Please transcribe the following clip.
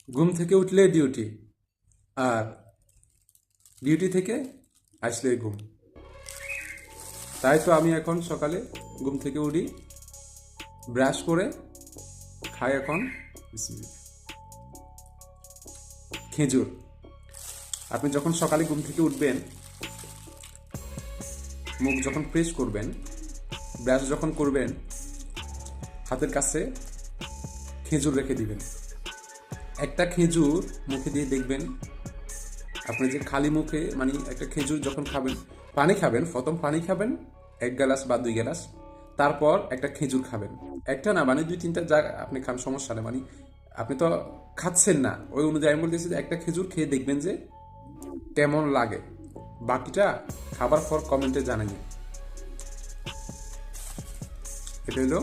ঘুম থেকে উঠলে ডিউটি, আর ডিউটি থেকে আসলে ঘুম। তাই তো আমি এখন সকালে ঘুম থেকে উঠি, ব্রাশ করে খাই এখন খেজুর। আপনি যখন সকালে ঘুম থেকে উঠবেন, মুখ যখন ফ্রেশ করবেন, ব্রাশ যখন করবেন, হাতের কাছে খেজুর রেখে দিবেন। একটা খেজুর মুখে দিয়ে দেখবেন, আপনি যে খালি মুখে মানে একটা খেজুর যখন খাবেন, পানি খাবেন, প্রথম পানি খাবেন 1 গ্লাস বা 2 গ্লাস, তারপর একটা খেজুর খাবেন। একটা না মানে 2-3টা যা আপনি খান, সমস্যা নেই। মানে আপনি তো খাচ্ছেন না, ওই অনুযায়ী আমি বলতেছি যে একটা খেজুর খেয়ে দেখবেন যে কেমন লাগে। বাকিটা খাবার পর কমেন্টে জানানি। এটা হলো